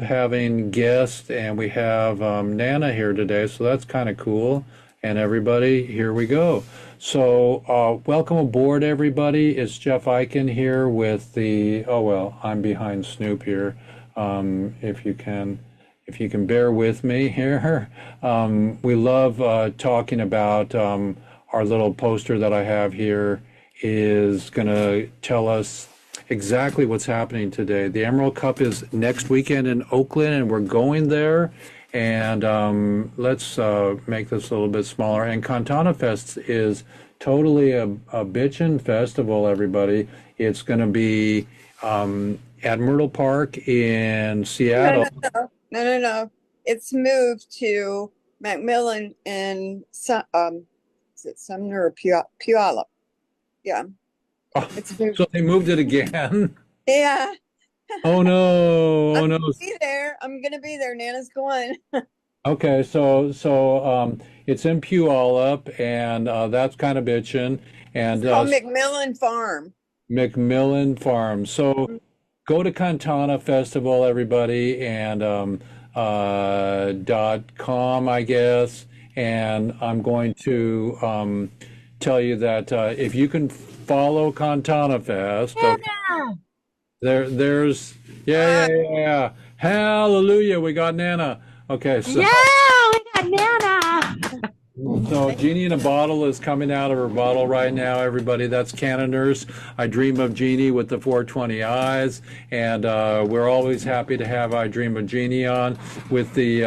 having guests, and we have Nana here today, so that's kind of cool. And everybody, here we go. So, welcome aboard, everybody. It's Jeff Eichen here with the. Oh well, I'm behind Snoop here. If you can, if you can bear with me here, we love talking about our little poster that I have here is going to tell us exactly what's happening today. The Emerald Cup is next weekend in Oakland, and we're going there. And let's make this a little bit smaller. And Cantana Fest is totally a bitchin' festival, everybody. It's going to be at Myrtle Park in No, Seattle. no, no, no, no, no. It's moved to Macmillan and is it Sumner or Puyallup? Yeah, Oh, it's moved. so they moved it again. Yeah, Oh no! I'm Oh no! gonna be there. I'm gonna be there. Nana's going. Okay, so it's in Puyallup, and that's kind of bitchin'. It's And called Macmillan Farm. McMillan Farm. So go to Cantana Festival, everybody, and .com, I guess. And I'm going to tell you that if you can follow Cantana Fest, okay, Nana! there's yeah, Hi. yeah, yeah, yeah. Hallelujah, we got Nana. Okay, so Yeah, we got Nana. so Genie in a Bottle is coming out of her bottle right now, everybody. That's Cannoneers. I Dream of Genie with the 420 eyes. And we're always happy to have I Dream of Genie on with the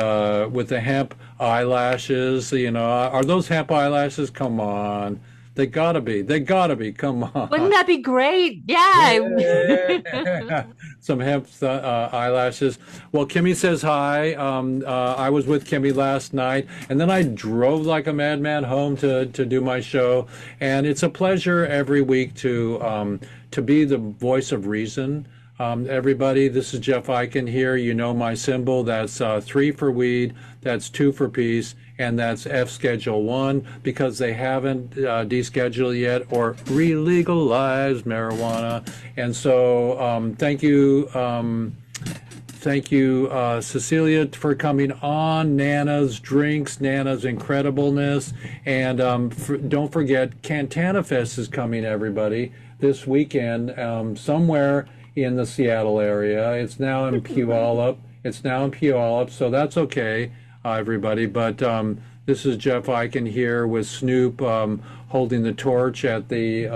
hemp eyelashes. You know, are those hemp eyelashes? Come on. They gotta be. They gotta be. Come Wouldn't on. that be great? Yeah. Yeah. Some hemp eyelashes. Well, Kimmy says hi. I was with Kimmy last night, and then I drove like a madman home to do my show. And it's a pleasure every week to be the voice of reason. Everybody, this is Jeff Eichen here. You know my symbol. That's 3 for weed. That's 2 for peace. And that's F Schedule 1 because they haven't descheduled yet or re-legalized marijuana. And so thank you, Cecilia, for coming on. Nana's drinks, Nana's incredibleness. And don't forget, Cantana Fest is coming, everybody, this weekend somewhere in the Seattle area. It's now in Puyallup. It's now in Puyallup, so that's okay, everybody. But this is Jeff Eichen here with Snoop holding the torch at the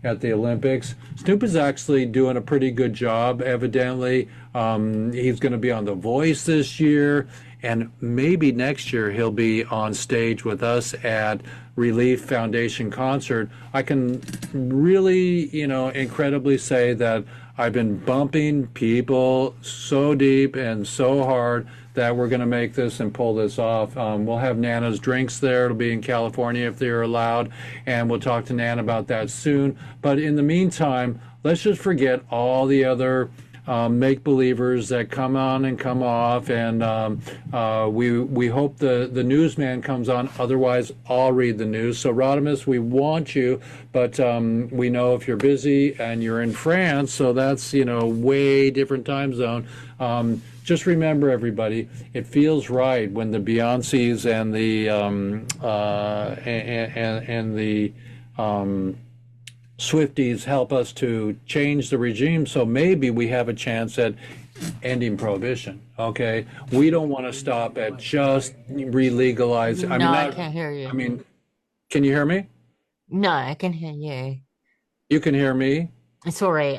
Olympics. Snoop is actually doing a pretty good job, evidently. He's going to be on The Voice this year, and maybe next year he'll be on stage with us at Relief Foundation concert. I can really, incredibly say that I've been bumping people so deep and so hard that we're going to make this and pull this off. We'll have Nana's drinks there. It'll be in California if they're allowed, and we'll talk to Nana about that soon. But in the meantime, let's just forget all the other make believers that come on and come off, and we hope the newsman comes on. Otherwise, I'll read the news. So Rodimus, we want you, but we know if you're busy and you're in France, so that's way different time zone. Just remember, everybody, it feels right when the Beyoncés and the Swifties help us to change the regime, so maybe we have a chance at ending prohibition. Okay, we don't want to stop at just re-legalize. I No, mean, I not. can't hear I you. mean, can you hear me? No, I can hear you. You can hear me. Sorry,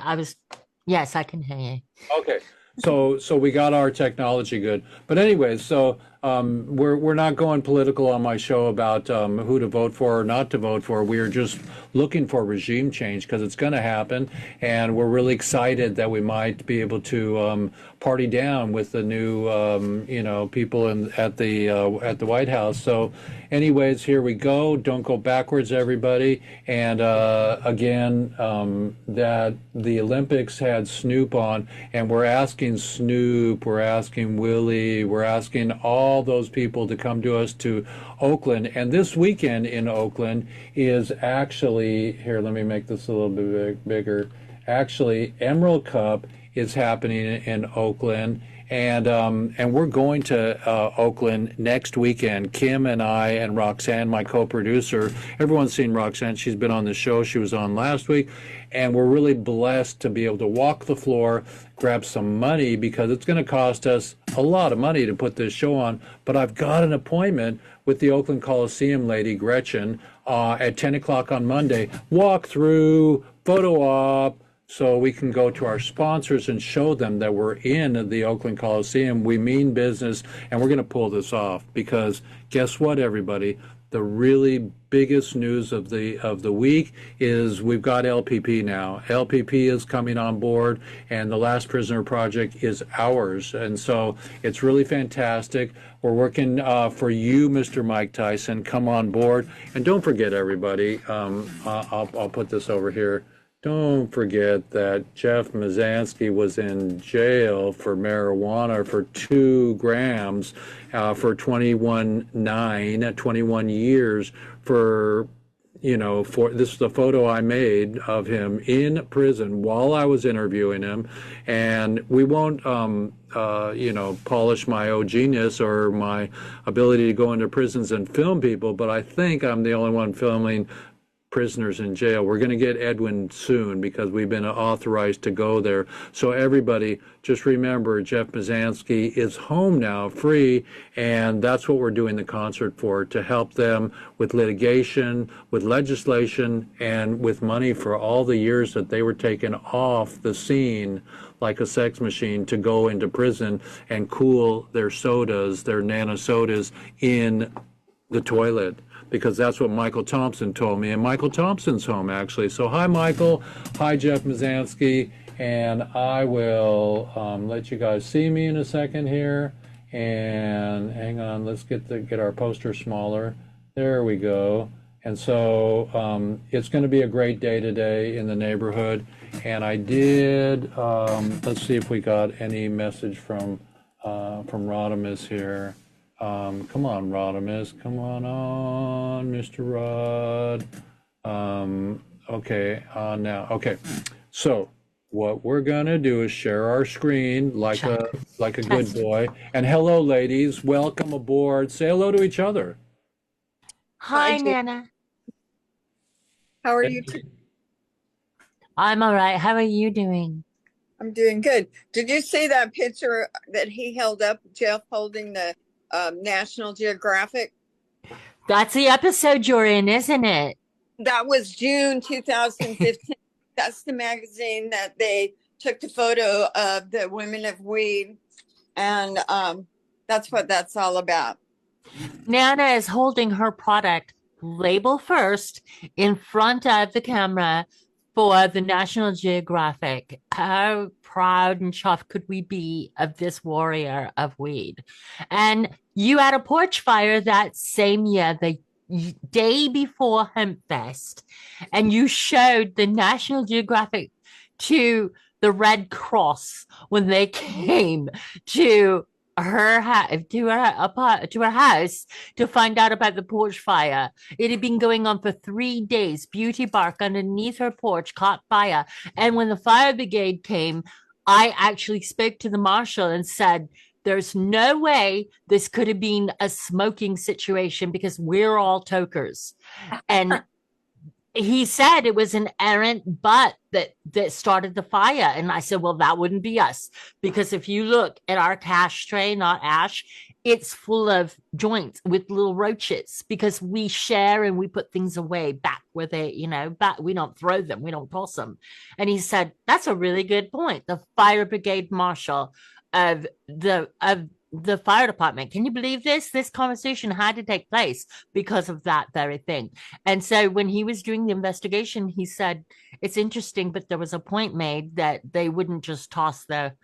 yes, I can hear you. Okay. So we got our technology good. But anyways, so we're not going political on my show about who to vote for or not to vote for. We are just looking for regime change because it's going to happen, and we're really excited that we might be able to party down with the new people at the White House. So, anyways, here we go. Don't go backwards, everybody. And again, that the Olympics had Snoop on, and we're asking Snoop, we're asking Willie, we're asking all those people to come to us to Oakland. And this weekend in Oakland is actually, here, let me make this a little bit bigger. Actually, Emerald Cup is happening in Oakland, and we're going to Oakland next weekend. Kim and I and Roxanne, my co-producer. Everyone's seen Roxanne. She's been on the show. She was on last week, and we're really blessed to be able to walk the floor, grab some money, because it's going to cost us a lot of money to put this show on. But I've got an appointment with the Oakland Coliseum lady, Gretchen, at 10 o'clock on Monday. Walk through, photo op, so we can go to our sponsors and show them that we're in the Oakland Coliseum. We mean business, and we're going to pull this off, because guess what, everybody? The really biggest news of the week is we've got LPP now. LPP is coming on board, and the Last Prisoner Project is ours. And so it's really fantastic. We're working for you, Mr. Mike Tyson. Come on board. And don't forget, everybody, I'll put this over here. Don't forget that Jeff Mazansky was in jail for marijuana for 2 grams for 21 years for, for this is the photo I made of him in prison while I was interviewing him. And we won't, polish my OG-ness or my ability to go into prisons and film people, but I think I'm the only one filming prisoners in jail. We're going to get Edwin soon because we've been authorized to go there. So everybody, just remember, Jeff Mazansky is home now, free, and that's what we're doing the concert for, to help them with litigation, with legislation, and with money for all the years that they were taken off the scene like a sex machine to go into prison and cool their sodas, their Nana sodas, in the toilet. Because that's what Michael Thompson told me. And Michael Thompson's home, actually. So hi, Michael. Hi, Jeff Mazansky. And I will let you guys see me in a second here. And hang on, let's get our poster smaller. There we go. And so it's going to be a great day today in the neighborhood. And I did, let's see if we got any message from Rodimus here. Come on, Rodimus. Come on, Mr. Rod. Okay, now. Okay, so what we're gonna do is share our screen like a good boy. And hello, ladies. Welcome aboard. Say hello to each other. Hi, Nana. How are you? I'm all right. How are you doing? I'm doing good. Did you see that picture that he held up, Jeff holding the National Geographic? That's the episode you're in, isn't it? That was June 2015. That's the magazine that they took the photo of the women of weed. And that's what that's all about. Nana is holding her product label first in front of the camera for the National Geographic. How proud and chuffed could we be of this warrior of weed? And you had a porch fire that same year, the day before Hemp Fest, and you showed the National Geographic to the Red Cross when they came to her house to find out about the porch fire. It had been going on for 3 days. Beauty bark underneath her porch caught fire, and when the fire brigade came, I actually spoke to the marshal and said, there's no way this could have been a smoking situation because we're all tokers. And he said it was an errant butt that started the fire. And I said, well, that wouldn't be us. Because if you look at our cash tray, not ash, it's full of joints with little roaches because we share and we put things away back where they, back. We don't throw them. We don't toss them. And he said, that's a really good point. The fire brigade marshal of the fire department. Can you believe this? This conversation had to take place because of that very thing. And so when he was doing the investigation, he said, it's interesting, but there was a point made that they wouldn't just toss their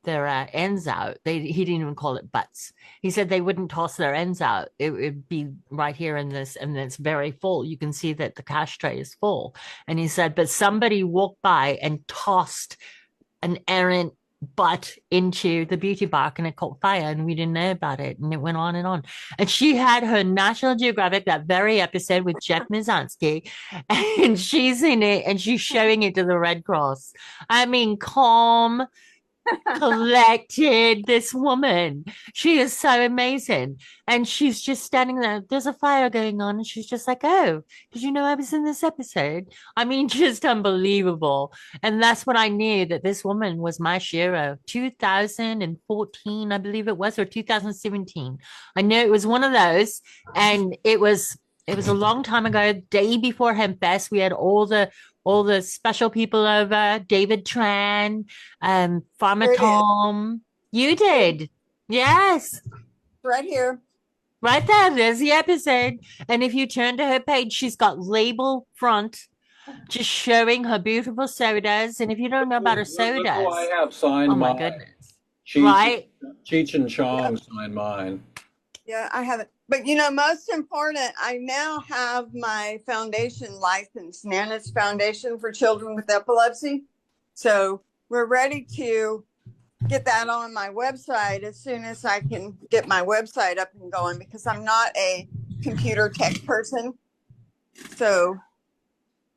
ends out. He didn't even call it butts. He said they wouldn't toss their ends out. It would be right here in this, and it's very full. You can see that the cash tray is full. And he said, but somebody walked by and tossed an errant butt into the beauty bark and it caught fire and we didn't know about it, and it went on and on. And she had her National Geographic, that very episode with Jeff Mazansky, and she's in it and she's showing it to the Red Cross. I mean, calm, collected this woman. She is so amazing. And she's just standing there. There's a fire going on. And she's just like, oh, did you know I was in this episode? I mean, just unbelievable. And that's when I knew that this woman was my Shiro. 2014, I believe it was, or 2017. I know it was one of those. And it was a long time ago, day before Hempfest. We had all the special people over, David Tran, Farmer Here it is. Tom. You did. Yes. Right here. Right there. There's the episode. And if you turn to her page, she's got label front just showing her beautiful sodas. And if you don't know about her Look who I sodas, have signed oh my mine. goodness. Cheech, Right? Cheech and Chong Yep. signed mine. Yeah, I haven't. But you know, most important, I now have my foundation license, Nana's Foundation for Children with Epilepsy. So we're ready to get that on my website as soon as I can get my website up and going, because I'm not a computer tech person. So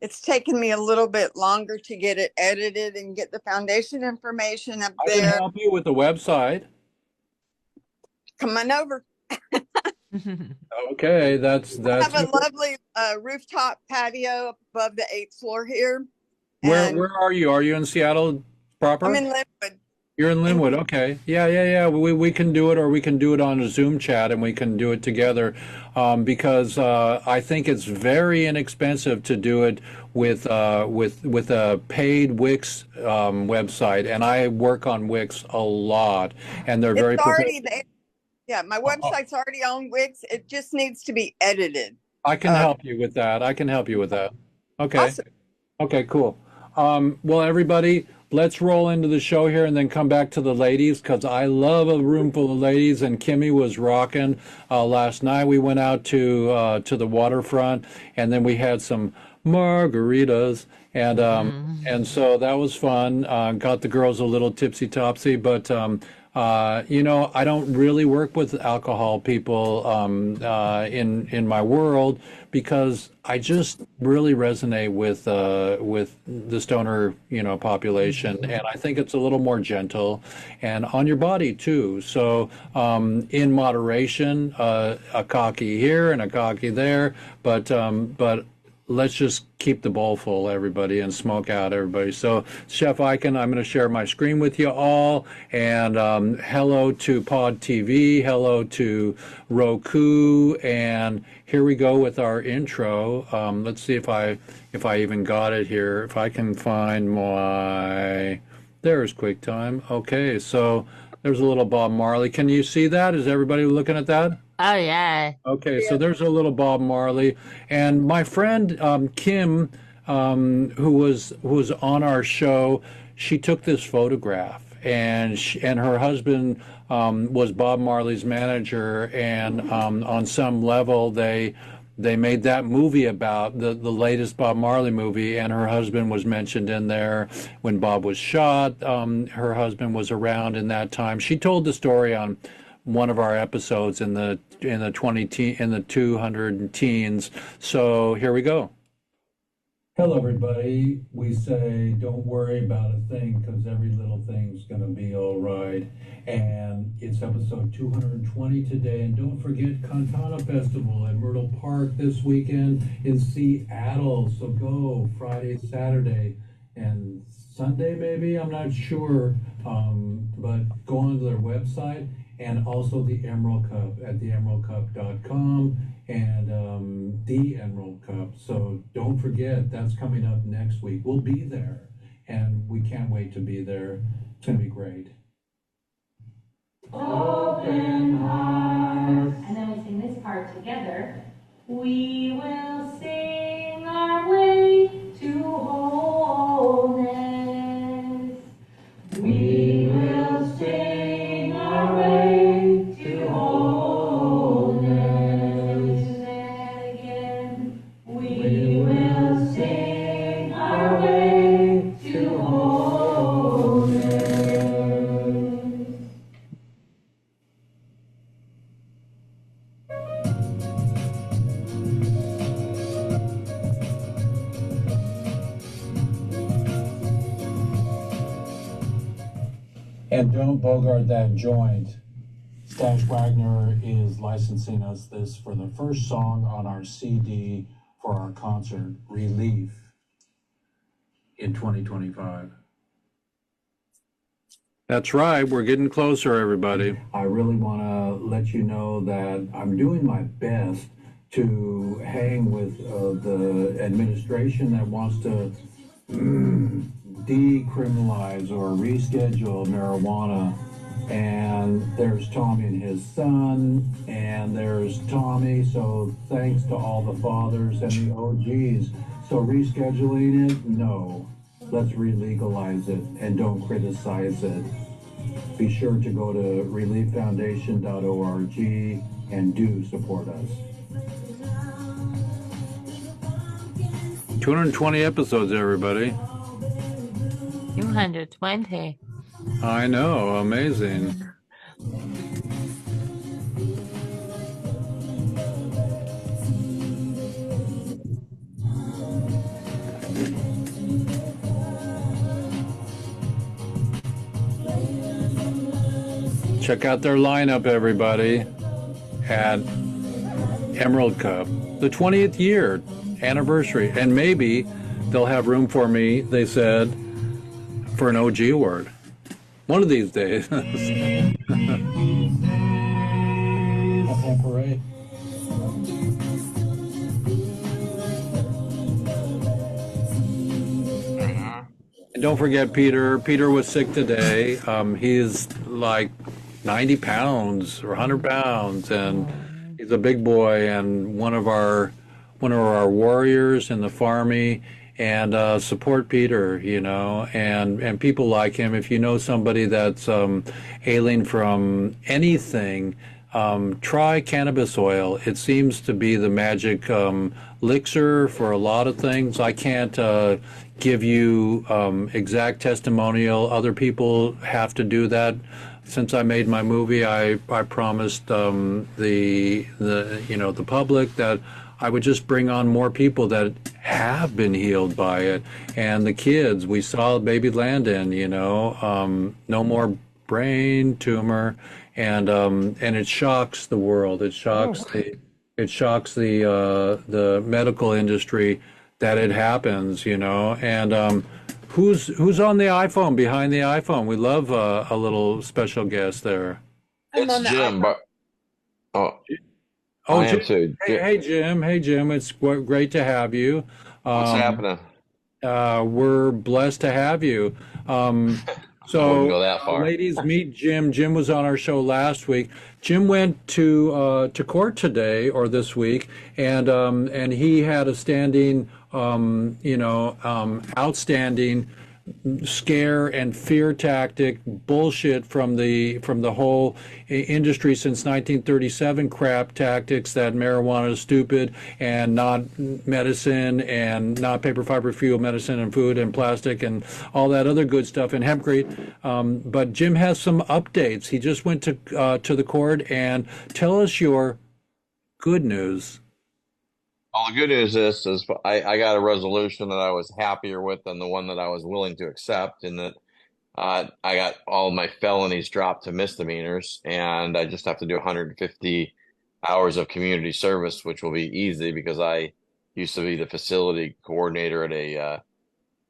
it's taken me a little bit longer to get it edited and get the foundation information up I can there. help you with the website. Come on over. Okay, that's I have a lovely rooftop patio up above the 8th floor here. And where are you? Are you in Seattle proper? I'm in Linwood. You're in Linwood. Okay. Yeah. We can do it, or we can do it on a Zoom chat, and we can do it together, because I think it's very inexpensive to do it with a paid Wix website, and I work on Wix a lot, and they're very It's already professional. there. Yeah, my website's already on Wix. It just needs to be edited. I can help you with that. I can help you with that. Okay. Awesome. Okay, cool. Well, everybody, let's roll into the show here and then come back to the ladies, because I love a room full of ladies, and Kimmy was rocking. Last night we went out to the waterfront, and then we had some margaritas, and so that was fun. Got the girls a little tipsy topsy, but I don't really work with alcohol people in my world, because I just really resonate with the stoner population, and I think it's a little more gentle and on your body too. So in moderation, a cocky here and a cocky there, but let's just keep the bowl full, everybody, and smoke out, everybody. So, Chef Icon, I'm going to share my screen with you all. And hello to Pod TV, hello to Roku, and here we go with our intro. Let's see if I even got it here. If I can find my, there's QuickTime. Okay, so there's a little Bob Marley. Can you see that? Is everybody looking at that? Oh, yeah. Okay, so there's a little Bob Marley, and my friend Kim, who was on our show, she took this photograph, and her husband was Bob Marley's manager, and on some level they made that movie about the latest Bob Marley movie, and her husband was mentioned in there when Bob was shot. Her husband was around in that time. She told the story on one of our episodes in the 200 teens. So here we go. Hello, everybody. We say don't worry about a thing, because every little thing's gonna be all right. And it's episode 220 today. And don't forget Cantana Festival at Myrtle Park this weekend in Seattle. So go Friday, Saturday, and Sunday maybe. I'm not sure, but go onto their website. And also the Emerald Cup at theemeraldcup.com, and the Emerald Cup. So don't forget, that's coming up next week. We'll be there, and we can't wait to be there. It's going to be great. Open heart. And then we sing this part together. We will sing our way to wholeness. We will sing our way to wholeness. Do that again. We will sing our way to wholeness. And don't bogart that joint. Stash Wagner is licensing us this for the first song on our CD for our concert, Relief, in 2025. That's right. We're getting closer, everybody. I really want to let you know that I'm doing my best to hang with the administration that wants to decriminalize or reschedule marijuana. And there's Tommy and his son, and there's Tommy. So thanks to all the fathers and the OGs. So rescheduling it, no. Let's re-legalize it and don't criticize it. Be sure to go to relieffoundation.org and do support us. 220 episodes, everybody. 220. I know, amazing. Check out their lineup, everybody, at Emerald Cup, the 20th year anniversary. And maybe they'll have room for me, they said, for an OG award. One of these days. Parade. And don't forget Peter. Peter was sick today. He's like 90 pounds or 100 pounds, and he's a big boy and one of our warriors in the Farmy. And support Peter, you know, and people like him. If you know somebody that's ailing from anything, try cannabis oil. It seems to be the magic elixir for a lot of things. I can't give you exact testimonial. Other people have to do that. Since I made my movie, I promised the public that I would just bring on more people that have been healed by it. And the kids, we saw baby Landon, you know, no more brain tumor, and it shocks the world. It shocks the medical industry that it happens, you know. And who's on the iPhone, behind the iPhone? We love a little special guest there. It's Jim, but Oh, I am Jim. too. Hey, Jim. Hey, Jim. It's great to have you. What's happening? We're blessed to have you. Wouldn't go that far. Ladies, meet Jim. Jim was on our show last week. Jim went to court today or this week, and he had a standing, outstanding scare and fear tactic bullshit from the whole industry since 1937 crap tactics that marijuana is stupid and not medicine and not paper, fiber, fuel, medicine and food and plastic and all that other good stuff and hempcrete. But Jim has some updates. He just went to the court. And tell us your good news. Well, the good news is I got a resolution that I was happier with than the one that I was willing to accept, in that I got all my felonies dropped to misdemeanors, and I just have to do 150 hours of community service, which will be easy because I used to be the facility coordinator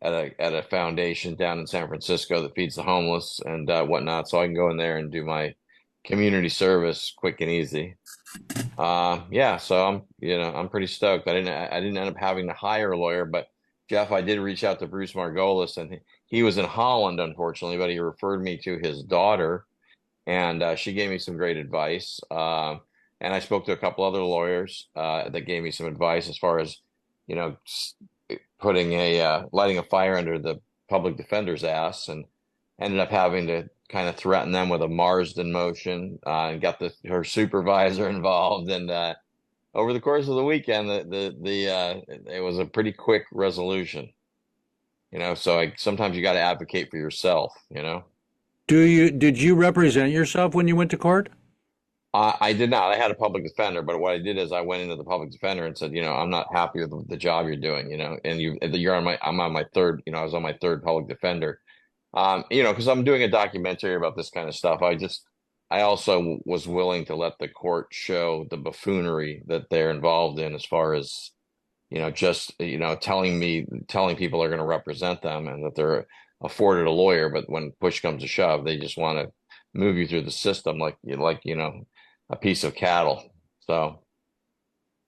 at a foundation down in San Francisco that feeds the homeless and whatnot. So I can go in there and do my community service quick and easy. So I'm pretty stoked. I didn't end up having to hire a lawyer, but Jeff, I did reach out to Bruce Margolis, and he was in Holland, unfortunately, but he referred me to his daughter, and she gave me some great advice. And I spoke to a couple other lawyers that gave me some advice as far as, lighting a fire under the public defender's ass, and ended up having to kind of threaten them with a Marsden motion, and got her supervisor involved. And over the course of the weekend, it was a pretty quick resolution. So sometimes you got to advocate for yourself. Did you represent yourself when you went to court? I did not. I had a public defender, but what I did is I went into the public defender and said, I'm not happy with the job you're doing, and I'm on my third, I was on my third public defender. because I'm doing a documentary about this kind of stuff. I also was willing to let the court show the buffoonery that they're involved in as far as, just, telling people they're going to represent them and that they're afforded a lawyer, but when push comes to shove, they just want to move you through the system a piece of cattle. So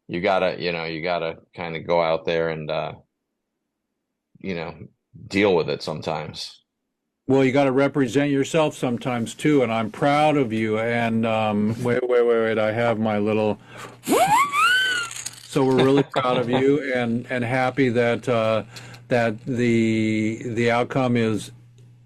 you gotta kind of go out there and, you know, deal with it sometimes. Well, you got to represent yourself sometimes too, and I'm proud of you. And wait, I have my little. So we're really proud of you and happy that that the outcome is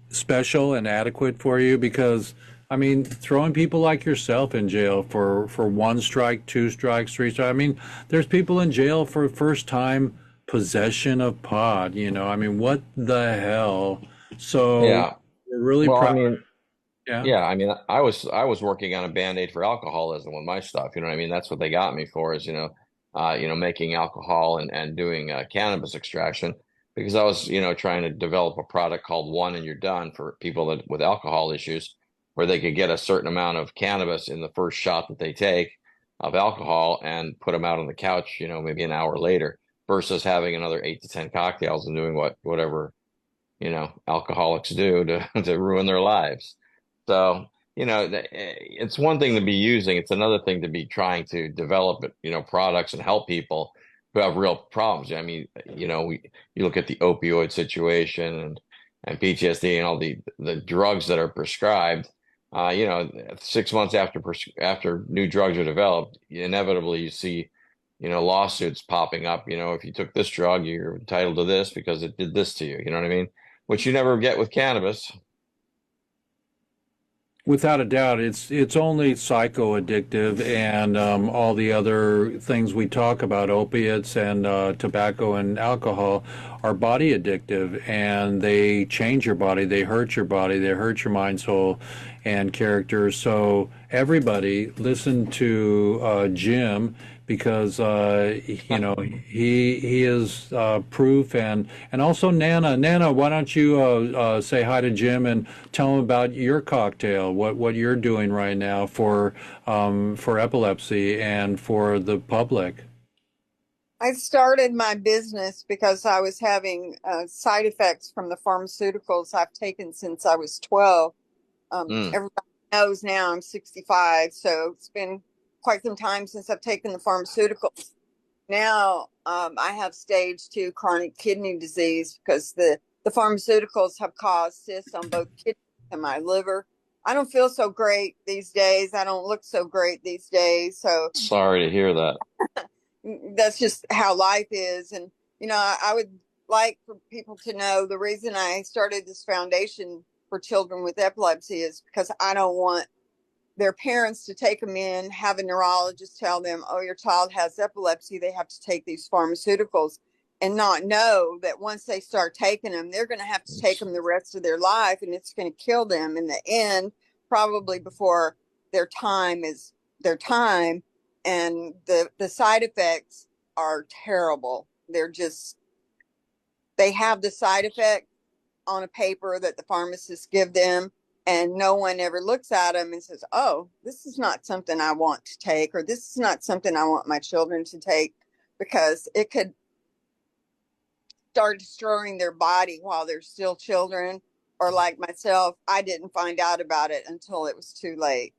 special and adequate for you because I mean throwing people like yourself in jail for one strike, two strikes, three strikes. I mean, there's people in jail for first time possession of pot, I mean, what the hell? So Yeah. we're really Well, I proud. mean, Yeah. yeah, I mean, I was working on a Band-Aid for alcoholism with my stuff. You know what I mean? That's what they got me for is, making alcohol and doing cannabis extraction because I was, trying to develop a product called One and You're Done for people that with alcohol issues, where they could get a certain amount of cannabis in the first shot that they take of alcohol and put them out on the couch, maybe an hour later, versus having another 8 to 10 cocktails and doing whatever, alcoholics do to to ruin their lives. So, it's one thing to be using, it's another thing to be trying to develop, products and help people who have real problems. I mean, you look at the opioid situation and PTSD and all the drugs that are prescribed. 6 months after new drugs are developed, inevitably you see, lawsuits popping up. If you took this drug, you're entitled to this because it did this to you. You know what I mean? Which you never get with cannabis. Without a doubt, it's only psychoaddictive, and all the other things we talk about, opiates and tobacco and alcohol, are body addictive, and they change your body, they hurt your body, they hurt your mind, soul, and character. So everybody, listen to Jim because he is proof, and also Nana. Nana, why don't you say hi to Jim and tell him about your cocktail, what you're doing right now for epilepsy and for the public. I started my business because I was having side effects from the pharmaceuticals I've taken since I was 12. Mm. Everybody knows now I'm 65, so it's been quite some time since I've taken the pharmaceuticals. Now I have stage 2 chronic kidney disease because the pharmaceuticals have caused cysts on both kidneys and my liver. I don't feel so great these days. I don't look so great these days. So Sorry to hear that. that's just how life is. And, I would like for people to know the reason I started this foundation for children with epilepsy is because I don't want their parents to take them in, have a neurologist tell them, oh, your child has epilepsy, they have to take these pharmaceuticals, and not know that once they start taking them, they're going to have to take them the rest of their life, and it's going to kill them in the end, probably before their time is their time. And the side effects are terrible. They have the side effect on a paper that the pharmacists give them, and no one ever looks at them and says, oh, this is not something I want to take, or this is not something I want my children to take, because it could start destroying their body while they're still children. Or like myself, I didn't find out about it until it was too late.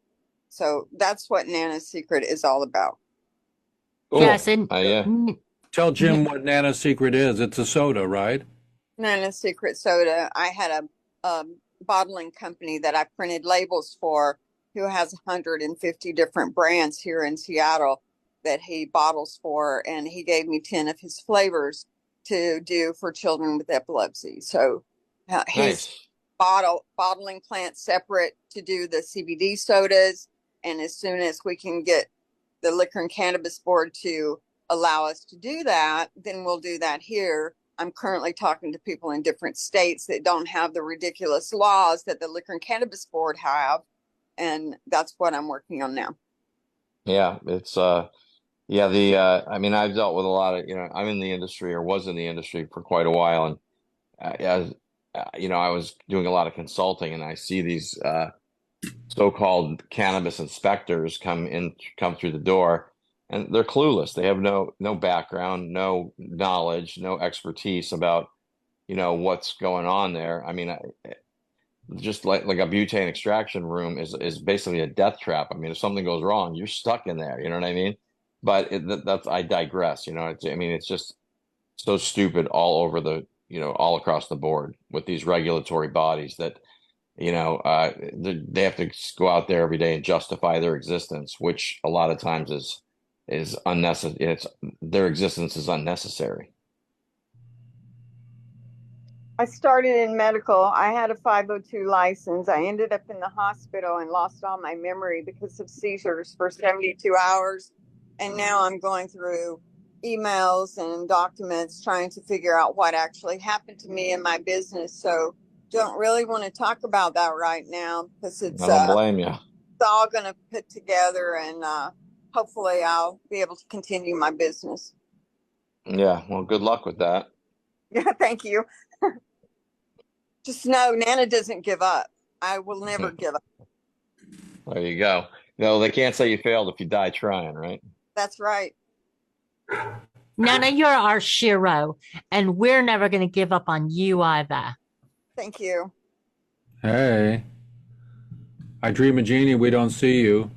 So that's what Nana's Secret is all about. Yes, Cool. and Yeah. Tell Jim what Nana's secret is. It's a soda, right? Nana's Secret Soda. I had a bottling company that I printed labels for, who has 150 different brands here in Seattle that he bottles for, and he gave me 10 of his flavors to do for children with epilepsy. So his Nice. bottling plant separate to do the CBD sodas, and as soon as we can get the Liquor and Cannabis Board to allow us to do that, then we'll do that here. I'm currently talking to people in different states that don't have the ridiculous laws that the Liquor and Cannabis Board have, and that's what I'm working on now. Yeah, it's yeah, I mean, I've dealt with a lot of, I'm in the industry or was in the industry for quite a while, and yeah, I was doing a lot of consulting, and I see these so-called cannabis inspectors come through the door, and they're clueless. They have no background, no knowledge, no expertise about what's going on there. I mean, just like a butane extraction room is basically a death trap. I mean, if something goes wrong, you're stuck in there. You know what I mean? But that's I digress. I mean, it's just so stupid all over all across the board with these regulatory bodies that they have to go out there every day and justify their existence, which a lot of times is unnecessary. Their existence is unnecessary. I started in medical. I had a 502 license. I ended up in the hospital and lost all my memory because of seizures for 72 hours. And now I'm going through emails and documents trying to figure out what actually happened to me in my business. So don't really want to talk about that right now because I don't blame you. It's all going to put together, and hopefully I'll be able to continue my business. Yeah, well, good luck with that. Yeah, thank you. Just know Nana doesn't give up. I will never give up. There you go. No, they can't say you failed if you die trying, right? That's right. Nana, you're our Shiro, and we're never going to give up on you either. Thank you. Hey, I dream a genie. We don't see you.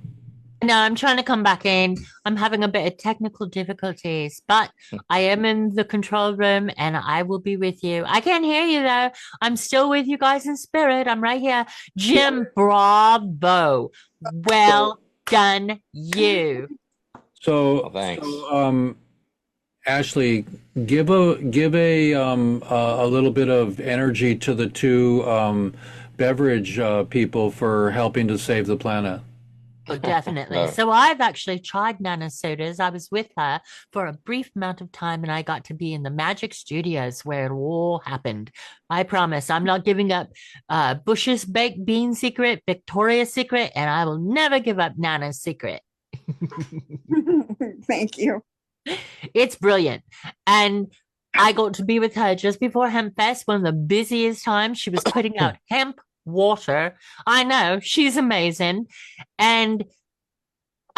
No, I'm trying to come back in. I'm having a bit of technical difficulties, but I am in the control room and I will be with you. I can't hear you though. I'm still with you guys in spirit. I'm right here. Jim, bravo. Well done, you. So, thanks. Ashley, give a little bit of energy to the two beverage people for helping to save the planet. Oh, definitely. So I've actually tried Nana sodas. I was with her for a brief amount of time and I got to be in the Magic Studios where it all happened. I promise I'm not giving up Bush's Baked Bean Secret, Victoria's Secret, and I will never give up Nana's Secret. Thank you. It's brilliant. And I got to be with her just before Hemp Fest, one of the busiest times. She was putting out hemp water. I know, she's amazing. And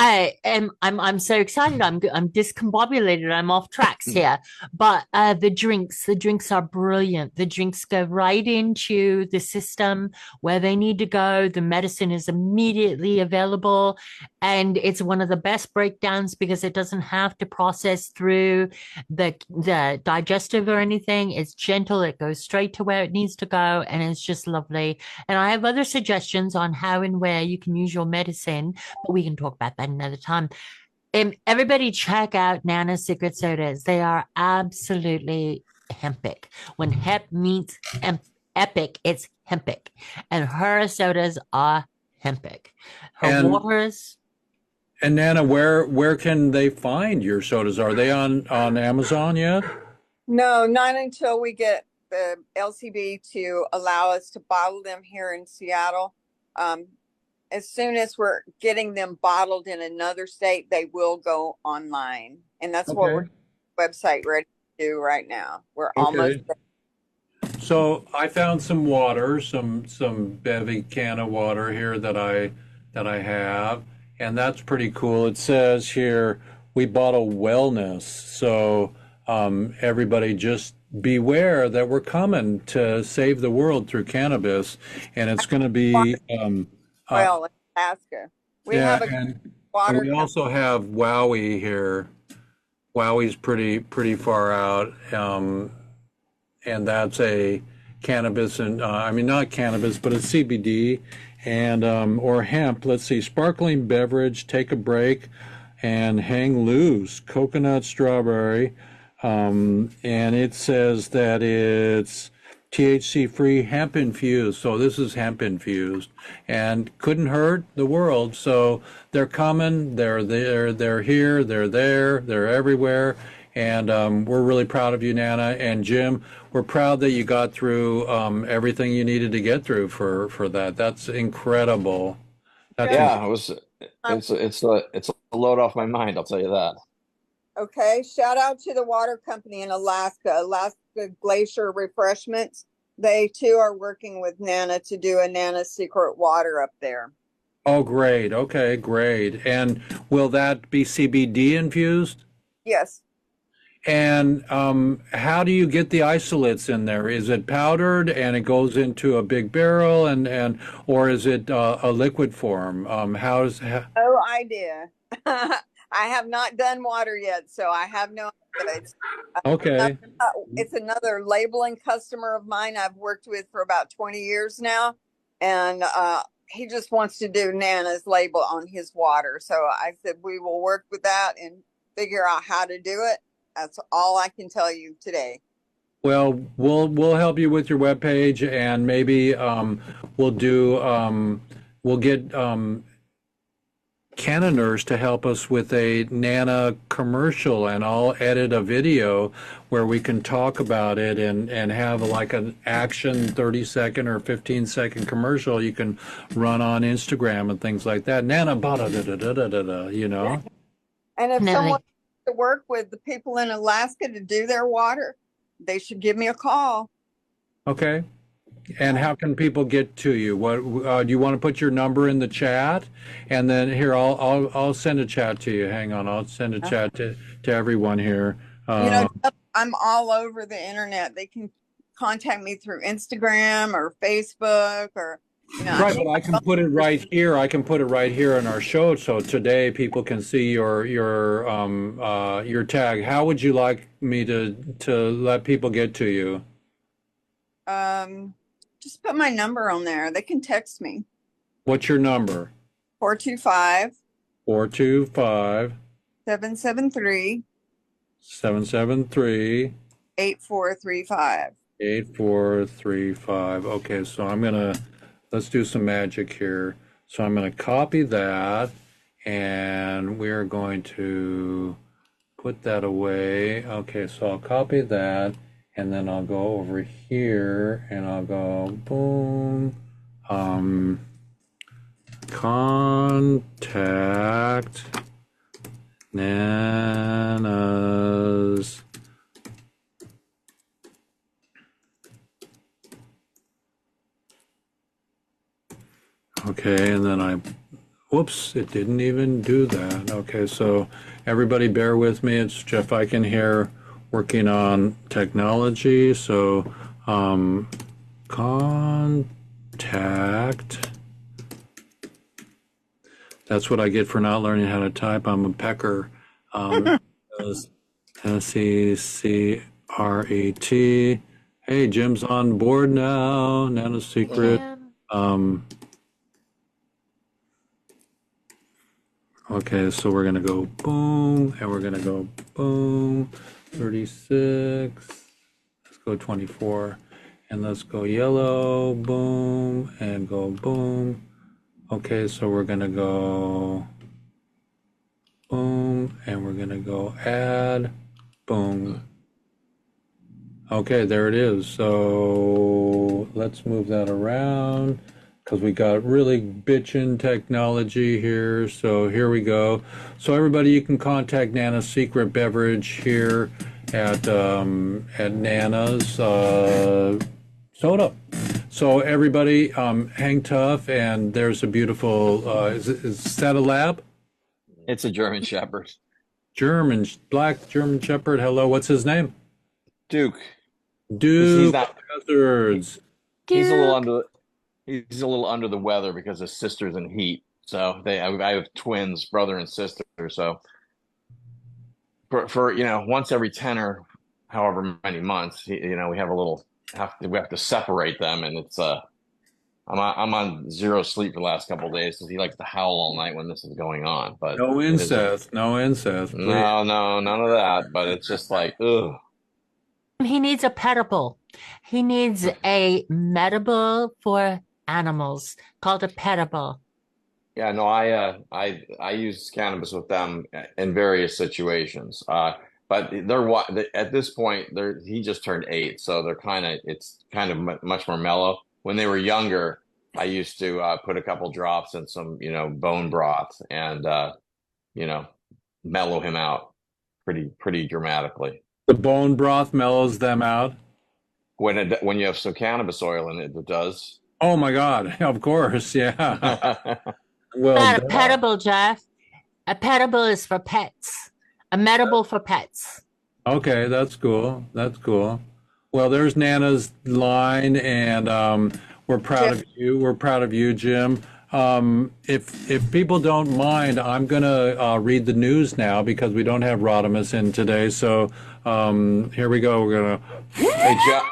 I'm so excited. I'm discombobulated. I'm off tracks here. But the drinks are brilliant. The drinks go right into the system where they need to go. The medicine is immediately available. And it's one of the best breakdowns because it doesn't have to process through the digestive or anything. It's gentle. It goes straight to where it needs to go. And it's just lovely. And I have other suggestions on how and where you can use your medicine, but we can talk about that another time. Everybody check out Nana's Secret Sodas. They are absolutely hempic. When hemp meets epic, it's hempic. And her sodas are hempic. Her waters. And Nana, where can they find your sodas? Are they on Amazon yet? No, not until we get the LCB to allow us to bottle them here in Seattle. As soon as we're getting them bottled in another state, they will go online. And that's what we're website ready to do right now. We're almost there. So I found some water, some Bevy can of water here that I have, and that's pretty cool. It says here we bottle wellness. So everybody just beware that we're coming to save the world through cannabis, and it's going to be well, in Alaska. We have a water. And we also have Wowie here. Wowie's pretty far out, and that's a cannabis and I mean not cannabis, but it's CBD and or hemp. Let's see, sparkling beverage, take a break, and hang loose, coconut strawberry, and it says that it's THC-free, hemp infused. So this is hemp infused, and couldn't hurt the world. So they're coming. They're there. They're here. They're there. They're everywhere. And we're really proud of you, Nana and Jim. We're proud that you got through everything you needed to get through for that. That's incredible. It's a load off my mind. I'll tell you that. Okay, shout out to the water company in Alaska, Alaska Glacier Refreshments. They too are working with Nana to do a Nana Secret Water up there. Oh, great. Okay, great. And will that be CBD infused? Yes. And how do you get the isolates in there? Is it powdered and it goes into a big barrel, and or is it a liquid form? No idea. I have not done water yet, so I have no idea. Okay. It's another labeling customer of mine I've worked with for about 20 years now. And he just wants to do Nana's label on his water. So I said, we will work with that and figure out how to do it. That's all I can tell you today. Well, we'll help you with your webpage, and maybe we'll do we'll get Canoners to help us with a Nana commercial, and I'll edit a video where we can talk about it and have like an action 30-second or 15-second commercial you can run on Instagram and things like that. Nana, bada da da da da da da, you know. And if No, someone wants to work with the people in Alaska to do their water, they should give me a call. Okay. And how can people get to you? What do you want to put your number in the chat? And then here, I'll send a chat to you. Hang on, I'll send a chat to everyone here. You know, I'm all over the internet. They can contact me through Instagram or Facebook or, you know. Right, but I can put it right here. I can put it right here in our show, so today people can see your tag. How would you like me to let people get to you? Just put my number on there. They can text me. What's your number? 425 425 773 773 8435. 8435. Okay, so let's do some magic here. So I'm gonna copy that, and we're going to put that away. Okay, so I'll copy that, and then I'll go over here and I'll go boom. Contact Nana's okay, and then whoops, it didn't even do that. Okay, so everybody bear with me. It's Jeff Eichen here working on technology. So contact, that's what I get for not learning how to type. I'm a pecker. SECRET. Hey, Jim's on board now. Nano Secret. Okay, so we're gonna go boom, and we're gonna go boom, 36. Let's go 24, and let's go yellow, boom, and go boom. Okay, so we're gonna go boom, and we're gonna go add, boom. Okay, there it is. So let's move that around, because we got really bitchin' technology here. So here we go. So everybody, you can contact Nana's Secret Beverage here at Nana's Soda. So everybody, hang tough, and there's a beautiful, is that a lab? It's a German Shepherd. Black German Shepherd. Hello, what's his name? Duke. Duke Hazards. He's a little under the weather because his sister's in heat. So I have twins, brother and sister. So for once every 10 or however many months, we have to separate them, and it's I'm on zero sleep for the last couple of days because he likes to howl all night when this is going on. But no incest, please. No, none of that. But it's just like, ugh. He needs a petable. He needs a medible for animals called a petable. Yeah, no, I use cannabis with them in various situations. But at this point, he just turned 8, so it's kind of much more mellow. When they were younger, I used to put a couple drops in some bone broth and mellow him out pretty dramatically. The bone broth mellows them out. when you have some cannabis oil in it, it does. Oh my God, of course, yeah. Well, Not a duh. petable, Jeff. A petable is for pets. A medible for pets. Okay, that's cool. That's cool. Well, there's Nana's line, and we're proud of you. We're proud of you, Jim. If people don't mind, I'm gonna read the news now because we don't have Rodimus in today. So here we go. We're gonna. Hey, Jeff,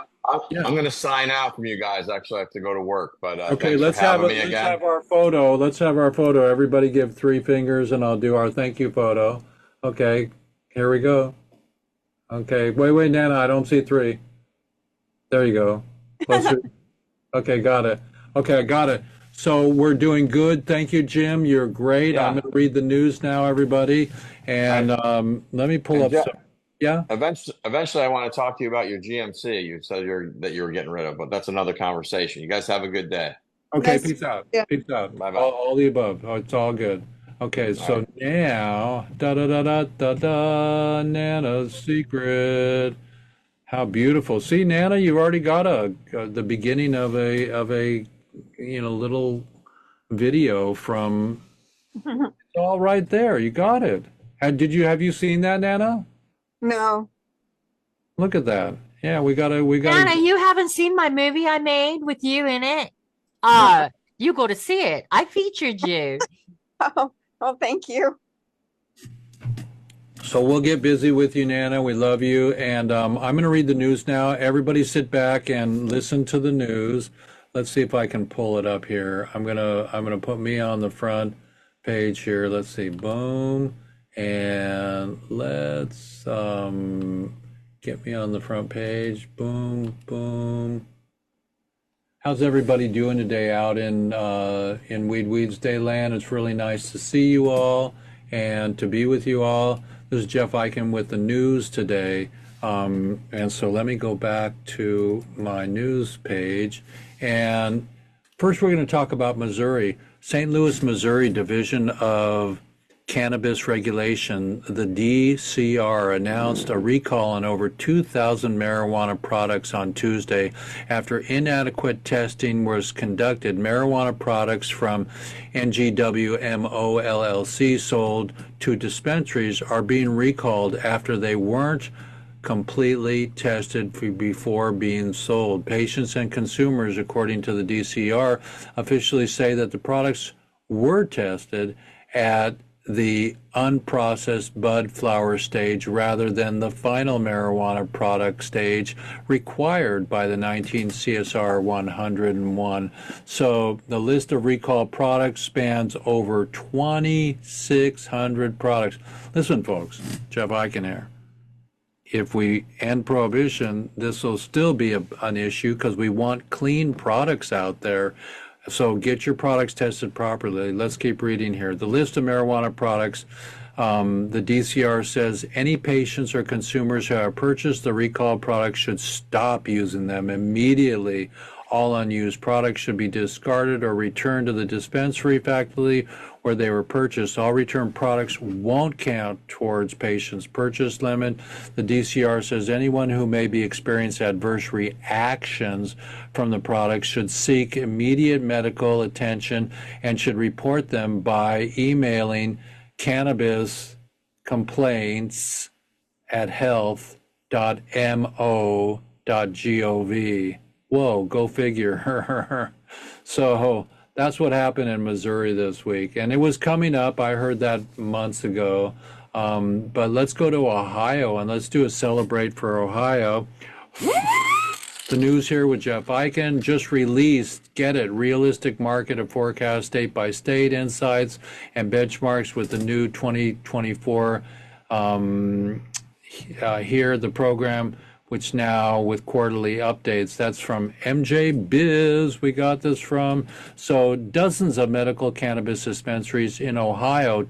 Yeah. I'm going to sign out from you guys. Actually, I have to go to work, but Okay, thanks for having me let's again. have our photo. Let's have our photo. Everybody give 3 fingers, and I'll do our thank you photo. Okay, here we go. Okay, wait, Nana, I don't see 3. There you go. Closer. Okay, got it. Okay, I got it. So we're doing good. Thank you, Jim. You're great. Yeah. I'm going to read the news now, everybody. And let me pull And up Jeff, some. Yeah. eventually, I want to talk to you about your GMC. You said that you were getting rid of, but that's another conversation. You guys have a good day. Okay, Nice. peace out. Yeah. Peace out. Bye-bye. All the above. Oh, it's all good. Okay, so right. now, da da da da da da, Nana's secret. How beautiful. See, Nana, you already got the beginning of a little video from. It's all right there. You got it. Have you seen that, Nana? No. Look at that. Yeah, we Nana, gotta. you haven't seen my movie I made with you in it? You go to see it. I featured you. Oh, well, thank you. So we'll get busy with you, Nana. We love you. And I'm going to read the news now. Everybody sit back and listen to the news. Let's see if I can pull it up here. I'm gonna put me on the front page here. Let's see. Boom. And let's get me on the front page. Boom, boom. How's everybody doing today out in Weedsday land? It's really nice to see you all and to be with you all. This is Jeff Eichen with the news today. And so let me go back to my news page. And first we're going to talk about Missouri. St. Louis, Missouri Division of Cannabis Regulation, the DCR, announced a recall on over 2,000 marijuana products on Tuesday after inadequate testing was conducted. Marijuana products from NGWMO LLC sold to dispensaries are being recalled after they weren't completely tested before being sold. Patients and consumers, according to the DCR, officially say that the products were tested at the unprocessed bud flower stage rather than the final marijuana product stage required by the 19 CSR 101. So the list of recalled products spans over 2,600 products. Listen, folks, Jeff Eichen here. If we end prohibition, this will still be an issue because we want clean products out there. So get your products tested properly. Let's keep reading here. The list of marijuana products, the DCR says any patients or consumers who have purchased the recalled products should stop using them immediately. All unused products should be discarded or returned to the dispensary facility where they were purchased. All returned products won't count towards patients' purchase limit. The DCR says anyone who may be experiencing adverse reactions from the products should seek immediate medical attention and should report them by emailing cannabis complaints at health.mo.gov. Whoa, go figure. So that's what happened in Missouri this week. And it was coming up. I heard that months ago. But let's go to Ohio and let's do a celebrate for Ohio. The news here with Jeff Eichen just released, get it, realistic market and forecast state by state insights and benchmarks with the new 2024 here, the program, which now with quarterly updates. That's from MJ Biz. We got this from. So dozens of medical cannabis dispensaries in Ohio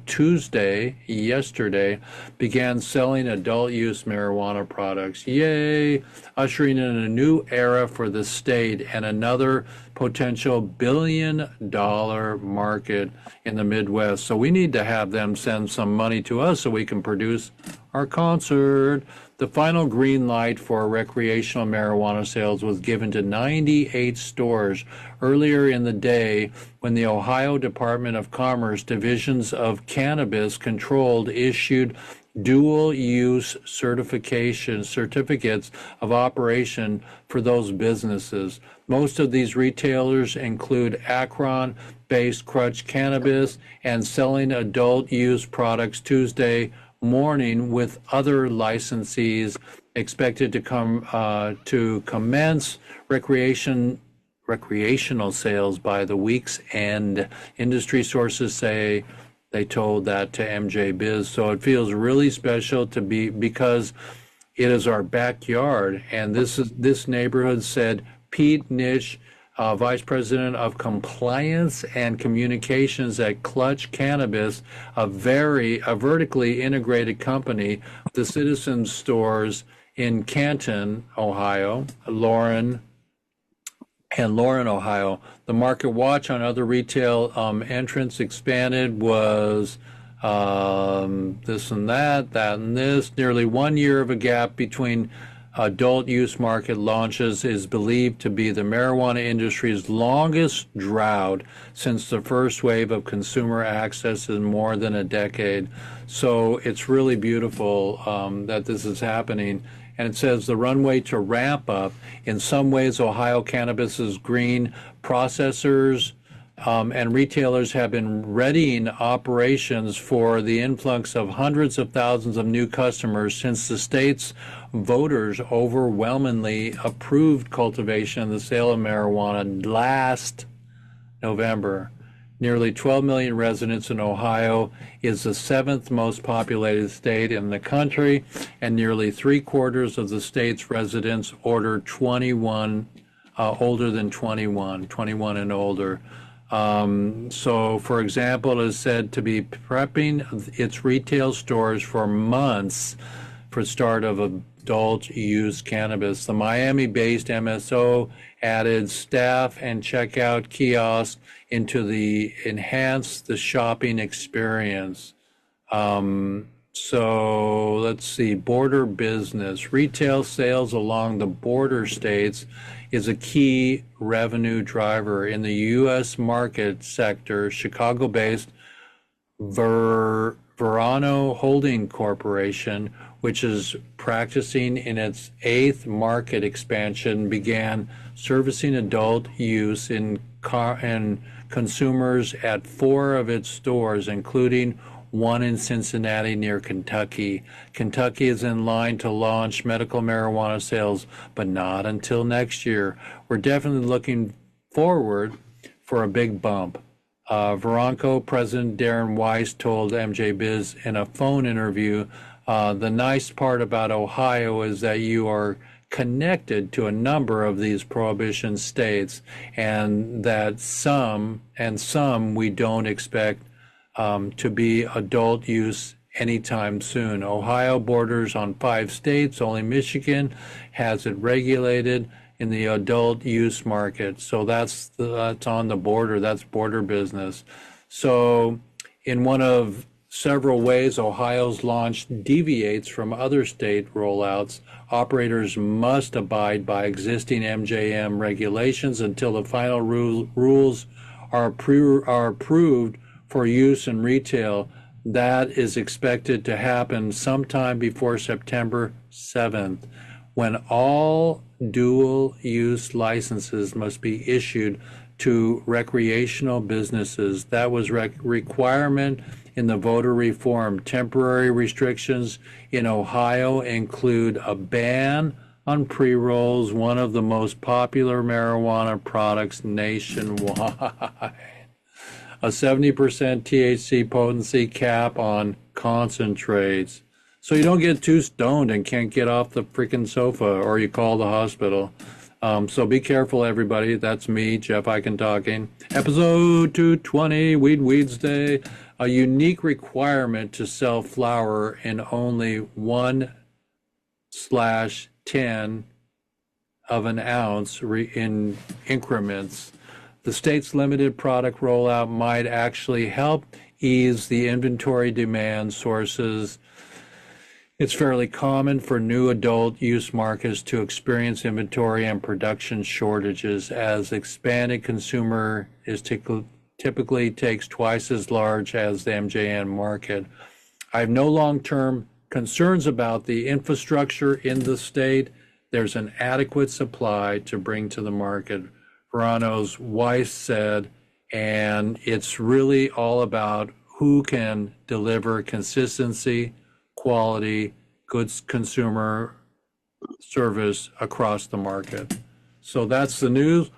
yesterday, began selling adult use marijuana products. Yay! Ushering in a new era for the state and another potential billion-dollar market in the Midwest. So we need to have them send some money to us so we can produce our concert. The final green light for recreational marijuana sales was given to 98 stores earlier in the day when the Ohio Department of Commerce Divisions of Cannabis Controlled issued dual-use certificates of operation for those businesses. Most of these retailers include Akron-based Crutch Cannabis and selling adult-use products Tuesday morning, with other licensees expected to commence recreational sales by the week's end. Industry sources say they told that to MJ Biz. So it feels really special to be, because it is our backyard. And this neighborhood, said Pete Nish, Vice President of Compliance and Communications at Clutch Cannabis, a vertically integrated company. The Citizen stores in Canton, Ohio, Lauren, Ohio. The market watch on other retail entrants expanded was this and that and this. Nearly 1 year of a gap between adult use market launches is believed to be the marijuana industry's longest drought since the first wave of consumer access in more than a decade. So it's really beautiful that this is happening. And it says the runway to ramp up. In some ways, Ohio Cannabis's green processors and retailers have been readying operations for the influx of hundreds of thousands of new customers since the state's voters overwhelmingly approved cultivation and the sale of marijuana last November. Nearly 12 million residents in Ohio, is the 7th most populated state in the country, and nearly 3/4 of the state's residents older than 21 and older. So, for example, it is said to be prepping its retail stores for months for start of adult use cannabis. The Miami-based MSO added staff and checkout kiosks to enhance the shopping experience. So let's see, border business. Retail sales along the border states is a key revenue driver in the U.S. market sector. Chicago-based Verano Holding Corporation, which is practicing in its 8th market expansion, began servicing adult use in consumers at 4 of its stores, including one in Cincinnati near Kentucky. Kentucky is in line to launch medical marijuana sales, but not until next year. We're definitely looking forward for a big bump. Veronco President Darren Weiss told MJ Biz in a phone interview, the nice part about Ohio is that you are connected to a number of these prohibition states, and that some we don't expect to be adult use anytime soon. Ohio borders on 5 states. Only Michigan has it regulated in the adult use market. So that's on the border. That's border business. So in one of several ways Ohio's launch deviates from other state rollouts, operators must abide by existing MJM regulations until the final rules are approved for use in retail. That is expected to happen sometime before September 7th, when all dual-use licenses must be issued to recreational businesses. That was requirement in the voter reform. Temporary restrictions in Ohio include a ban on pre-rolls, one of the most popular marijuana products nationwide, a 70% THC potency cap on concentrates, so you don't get too stoned and can't get off the freaking sofa, or you call the hospital. So be careful, everybody. That's me, Jeff Eichen, talking. Episode 220, Weedsday. A unique requirement to sell flower in only 1/10 of an ounce in increments. The state's limited product rollout might actually help ease the inventory demand. Sources It's fairly common for new adult use markets to experience inventory and production shortages as expanded consumer is typically takes twice as large as the MJN market. I have no long-term concerns about the infrastructure in the state. There's an adequate supply to bring to the market, Verano's wife said, and it's really all about who can deliver consistency, quality, good consumer service across the market. So that's the news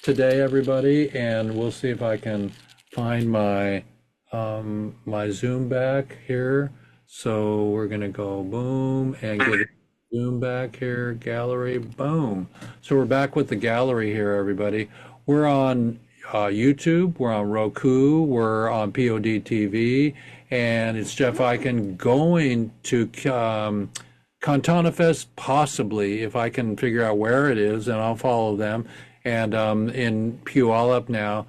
today, everybody, and we'll see if I can find my my Zoom back here. So we're gonna go boom and get Zoom back here, gallery, boom. So we're back with the gallery here, everybody. We're on YouTube, we're on Roku, we're on POD TV, and it's Jeff Eichen going to Cantana Fest, possibly, if I can figure out where it is, and I'll follow them, and in Puyallup now.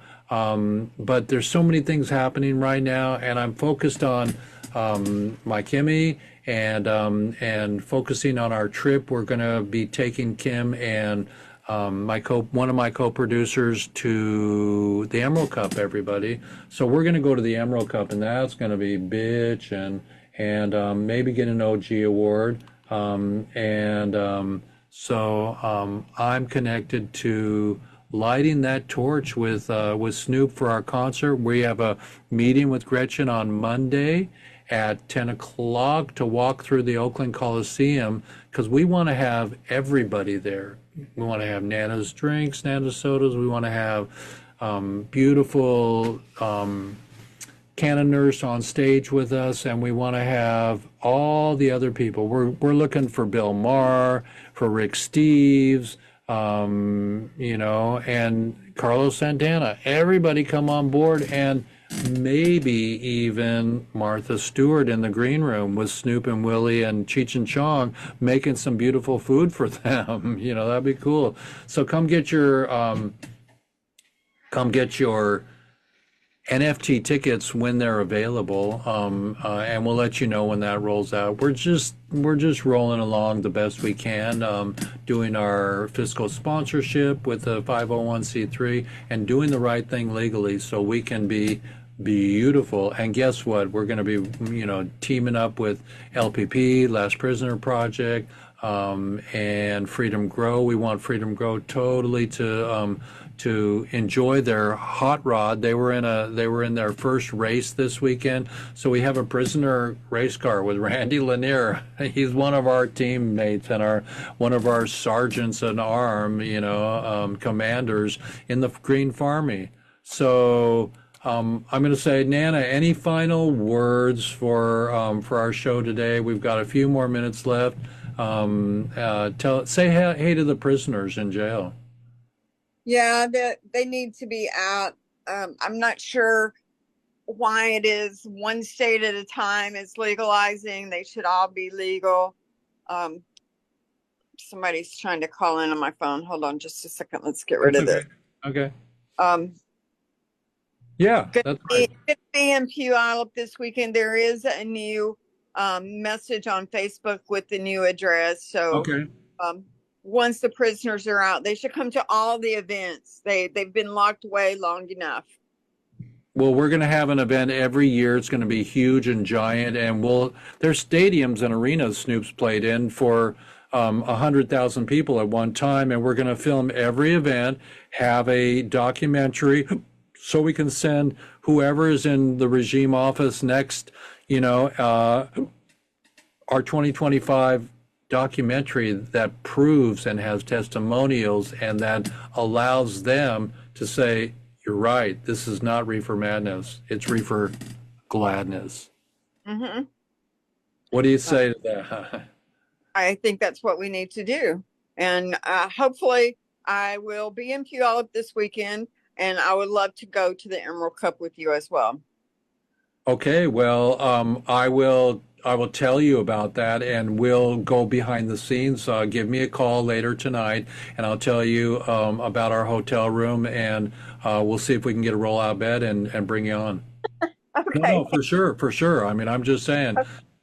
But there's so many things happening right now, and I'm focused on my Kimmy and focusing on our trip. We're going to be taking Kim and one of my co-producers to the Emerald Cup, everybody. So we're going to go to the Emerald Cup, and that's going to be bitch and maybe get an OG award. So I'm connected to lighting that torch with Snoop for our concert. We have a meeting with Gretchen on Monday at 10 o'clock to walk through the Oakland Coliseum because we want to have everybody there. We want to have Nana's drinks, Nana's sodas. We want to have beautiful Canon Nurse on stage with us, and we want to have all the other people. We're looking for Bill Maher, for Rick Steves, and Carlos Santana. Everybody come on board, and maybe even Martha Stewart in the green room with Snoop and Willie and Cheech and Chong making some beautiful food for them. That'd be cool. So come get your NFT tickets when they're available, and we'll let you know when that rolls out. We're just rolling along the best we can, doing our fiscal sponsorship with the 501c3 and doing the right thing legally so we can be beautiful. And guess what? We're going to be, teaming up with LPP, Last Prisoner Project, and Freedom Grow. We want Freedom Grow totally to enjoy their hot rod. They were in their first race this weekend. So we have a prisoner race car with Randy Lanier. He's one of our teammates and one of our sergeants in arm, commanders in the Green Farmy. So I'm going to say, Nana, any final words for our show today? We've got a few more minutes left. Say hey to the prisoners in jail. Yeah, they need to be out. I'm not sure why it is one state at a time is legalizing. They should all be legal. Somebody's trying to call in on my phone. Hold on just a second. Let's get rid of this. Okay. Yeah, that's right. Good to be in Puyallup this weekend. There is a new message on Facebook with the new address. So okay. Once the prisoners are out, they should come to all the events. They've been locked away long enough. Well, we're going to have an event every year. It's going to be huge and giant, and there's stadiums and arenas Snoop's played in for 100,000 people at one time, and we're going to film every event, have a documentary, so we can send whoever is in the regime office next, our 2025 documentary that proves and has testimonials and that allows them to say, you're right, this is not reefer madness, it's reefer gladness. Mm-hmm. What do you say to that? I think that's what we need to do. And hopefully I will be in Puyallup this weekend, and I would love to go to the Emerald Cup with you as well. Okay, well, I will tell you about that, and we'll go behind the scenes. Give me a call later tonight, and I'll tell you about our hotel room, and we'll see if we can get a roll-out bed and bring you on. Okay. No, for sure. I mean, I'm just saying,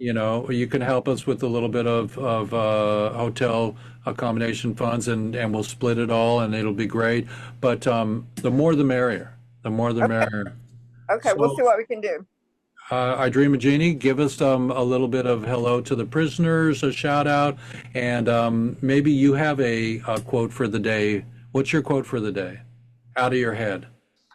you know, you can help us with a little bit of hotel accommodation funds, and we'll split it all, and it'll be great. But the more the merrier. The more the Okay. merrier. Okay, we'll see So, what we can do. I Dream a Genie, give us a little bit of hello to the prisoners, a shout out, and maybe you have a quote for the day. What's your quote for the day? Out of your head.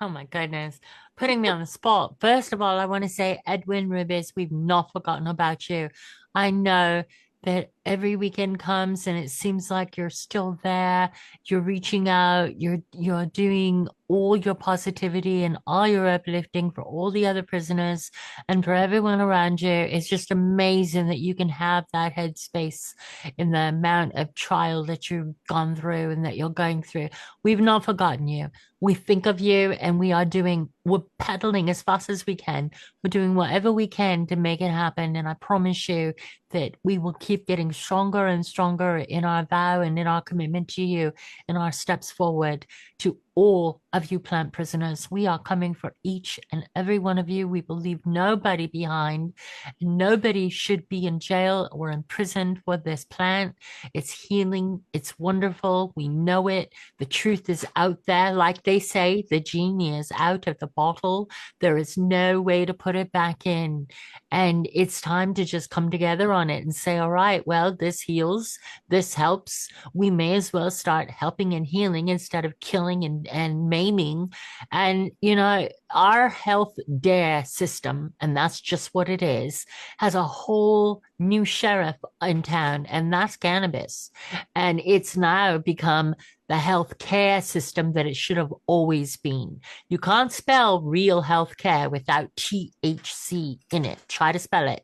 Oh my goodness. Putting me on the spot. First of all, I want to say, Edwin Ribis, we've not forgotten about you. I know that every weekend comes and it seems like you're still there. You're reaching out. You're doing all your positivity and all your uplifting for all the other prisoners and for everyone around you. It's just amazing that you can have that headspace in the amount of trial that you've gone through and that you're going through. We've not forgotten you. We think of you and we're pedaling as fast as we can. We're doing whatever we can to make it happen. And I promise you that we will keep getting stronger and stronger in our vow and in our commitment to you and our steps forward to all of you plant prisoners. We are coming for each and every one of you. We will leave nobody behind. Nobody should be in jail or imprisoned for this plant. It's healing. It's wonderful. We know it. The truth is out there. Like they say, the genie is out of the bottle. There is no way to put it back in. And it's time to just come together on it and say, all right, well, this heals. This helps. We may as well start helping and healing instead of killing and maiming. And, you know, our health dare system, and that's just what it is, has a whole new sheriff in town, and that's cannabis. And it's now become the health care system that it should have always been. You can't spell real health care without THC in it. Try to spell it.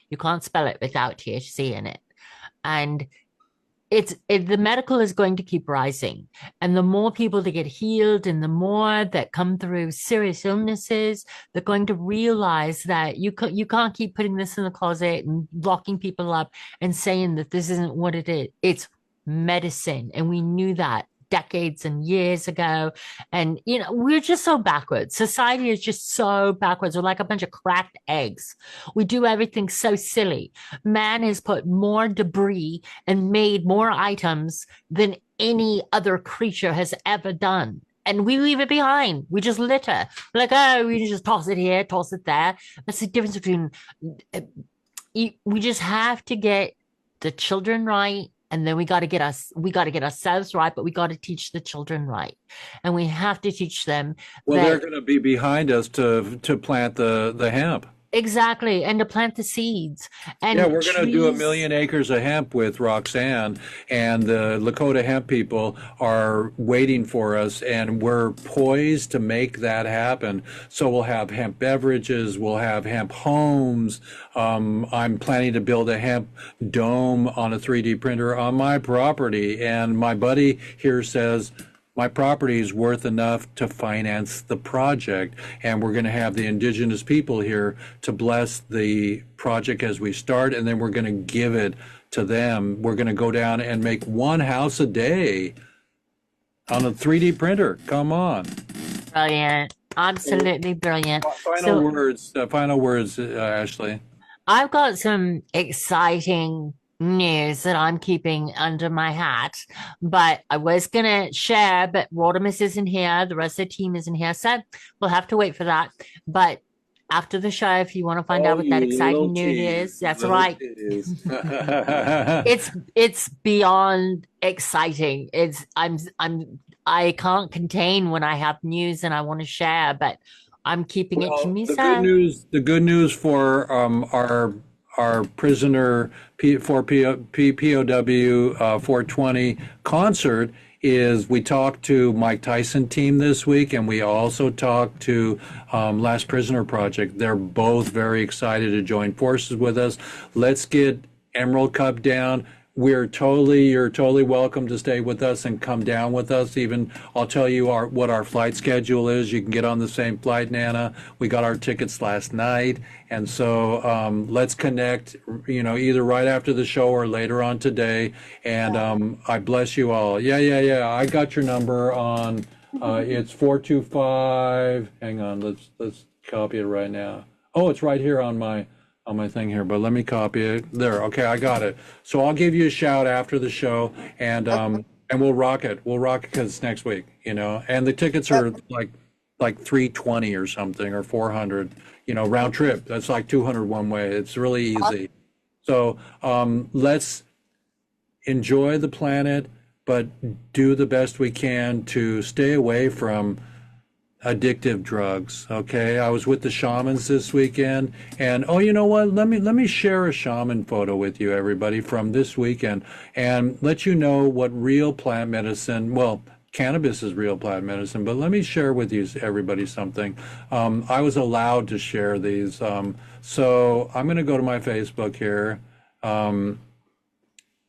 You can't spell it without THC in it. And the medical is going to keep rising, and the more people that get healed and the more that come through serious illnesses, they're going to realize that you can't keep putting this in the closet and locking people up and saying that this isn't what it is. It's medicine, and we knew that decades and years ago. And, you know, we're just so backwards. Society is just so backwards. We're like a bunch of cracked eggs. We do everything so silly. Man has put more debris and made more items than any other creature has ever done. And we leave it behind. We just litter. We're like, oh, we just toss it here, toss it there. That's the difference between, we just have to get the children right. And then we got to get ourselves right, but we got to teach the children right. And we have to teach them. Well, they're going to be behind us to plant the hemp. Exactly. And to plant the seeds. And yeah, we're going to do 1 million acres of hemp with Roxanne, and the Lakota hemp people are waiting for us, and we're poised to make that happen. So we'll have hemp beverages, we'll have hemp homes. I'm planning to build a hemp dome on a 3D printer on my property, and my buddy here says, my property is worth enough to finance the project, and we're going to have the indigenous people here to bless the project as we start, and then we're going to give it to them. We're going to go down and make one house a day on a 3D printer. Come on. Brilliant. Absolutely brilliant. Final words, Ashley. I've got some exciting news that I'm keeping under my hat, but I was gonna share, but Rodimus isn't here, the rest of the team isn't here, so we'll have to wait for that. But after the show, if you want to find out what that exciting news is, that's right. It's beyond exciting. I can't contain when I have news and I want to share, but I'm keeping it to myself. The good news for our prisoner for POW 420 concert is we talked to Mike Tyson team this week, and we also talked to Last Prisoner Project. They're both very excited to join forces with us. Let's get Emerald Cup down. You're totally welcome to stay with us and come down with us. Even I'll tell you what our flight schedule is. You can get on the same flight, Nana. We got our tickets last night, and so let's connect. You know, either right after the show or later on today. And I bless you all. Yeah. I got your number on. It's 425. Hang on. Let's copy it right now. Oh, it's right here on my on my thing here, but let me copy it. There, okay, I got it. So I'll give you a shout after the show, and we'll rock it. We'll rock it because it's next week, you know. And the tickets are like 320 or something, or 400, you know, round trip. That's like 200 one way. It's really easy. So let's enjoy the planet, but do the best we can to stay away from addictive drugs. Okay, I was with the shamans this weekend, and oh, you know what, let me share a shaman photo with you, everybody, from this weekend, and let you know what real plant medicine, well, cannabis is real plant medicine, but let me share with you, everybody, something. I was allowed to share these, so I'm going to go to my Facebook here.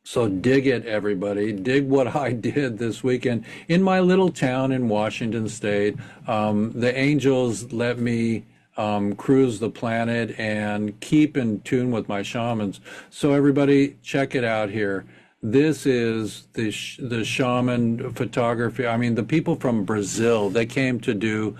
So dig it, everybody. Dig what I did this weekend in my little town in Washington State. The angels let me cruise the planet and keep in tune with my shamans. So everybody, check it out here. This is the shaman photography. I mean, the people from Brazil, they came to do,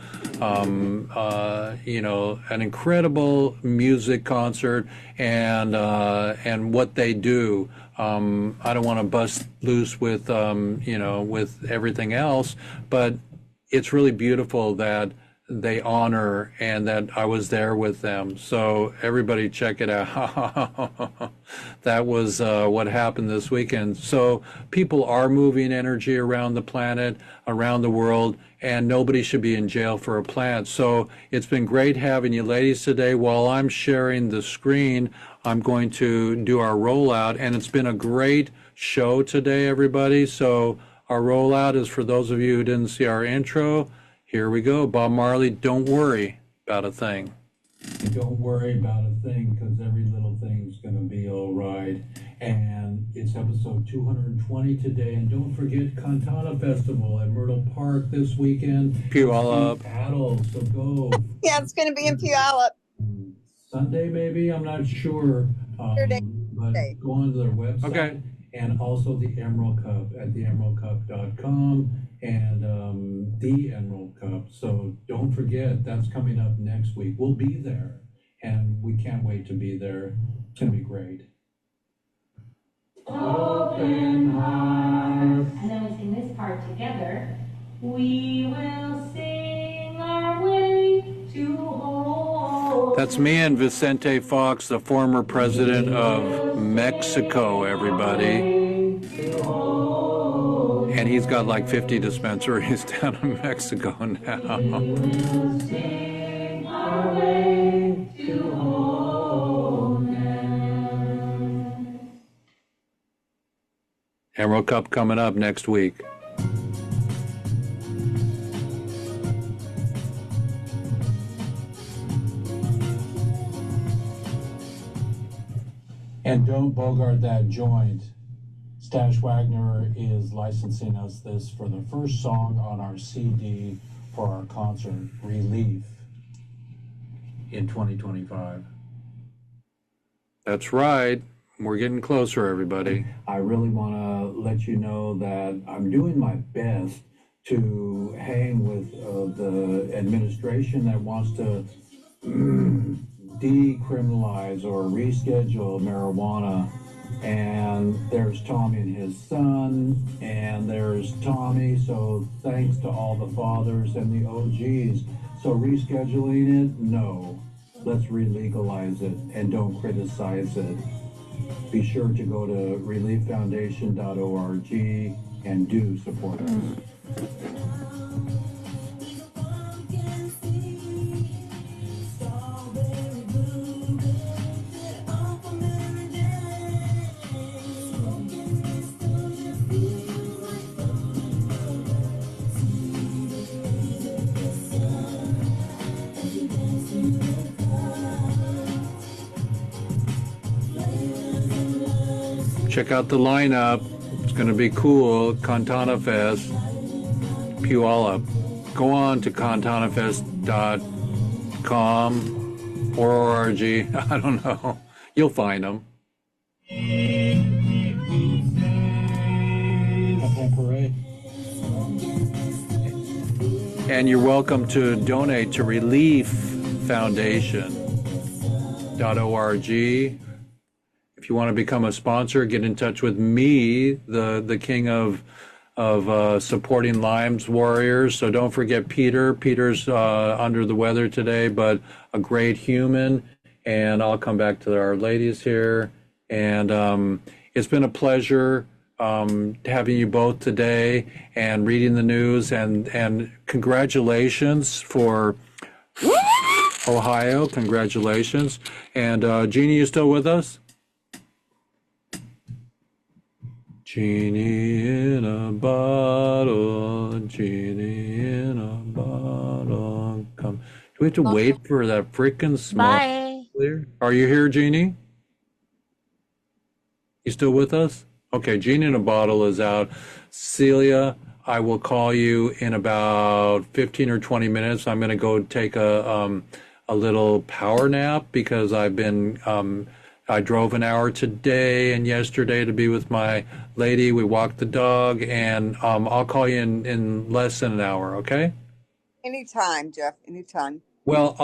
you know, an incredible music concert, and what they do. I don't want to bust loose with, you know, with everything else, but it's really beautiful that they honor and that I was there with them. So everybody check it out. That was what happened this weekend. So people are moving energy around the planet, around the world, and nobody should be in jail for a plant. So it's been great having you ladies today. While I'm sharing the screen, I'm going to do our rollout, and it's been a great show today, everybody. So our rollout is for those of you who didn't see our intro. Here we go. Bob Marley, don't worry about a thing. Don't worry about a thing, because every little thing's going to be all right. And it's episode 220 today. And don't forget Cantata Festival at Myrtle Park this weekend. Puyallup. Paddle, so go. Yeah, it's going to be in Puyallup. Sunday, maybe? I'm not sure. But go on to their website. Okay. And also the Emerald Cup at theemeraldcup.com and the Emerald Cup. So don't forget, that's coming up next week. We'll be there, and we can't wait to be there. It's going to be great. Open heart. And then we sing this part together. We will sing our way to home. That's me and Vicente Fox, the former president of Mexico, everybody. And he's got like 50 dispensaries down in Mexico now. We will sing our way to home now. Emerald Cup coming up next week. And don't bogart that joint. Stash Wagner is licensing us this for the first song on our CD for our concert, Relief, in 2025. That's right. We're getting closer, everybody. I really want to let you know that I'm doing my best to hang with the administration that wants to decriminalize or reschedule marijuana. And there's Tommy and his son, and there's Tommy. So thanks to all the fathers and the OGs. So rescheduling it, no. Let's re-legalize it and don't criticize it. Be sure to go to relieffoundation.org and do support us. Check out the lineup. It's going to be cool. Cantana Fest, Puyallup. Go on to cantanafest.com or org. I don't know. You'll find them. And you're welcome to donate to Relief Foundation. If you want to become a sponsor, get in touch with me, the king of supporting Lyme's warriors. So don't forget Peter. Peter's under the weather today, but a great human. And I'll come back to our ladies here. And it's been a pleasure having you both today and reading the news. And congratulations for Ohio. Congratulations. And Jeannie, you still with us? Genie in a bottle, genie in a bottle. Come. Do we have to wait for that freaking small Bye. clear? Are you here, Jeannie? You still with us? Okay, Genie in a bottle is out. Celia, I will call you in about 15 or 20 minutes. I'm going to go take a little power nap because I've been I drove an hour today and yesterday to be with my lady. We walked the dog, and I'll call you in less than an hour, okay? Anytime, Jeff. Anytime. Well,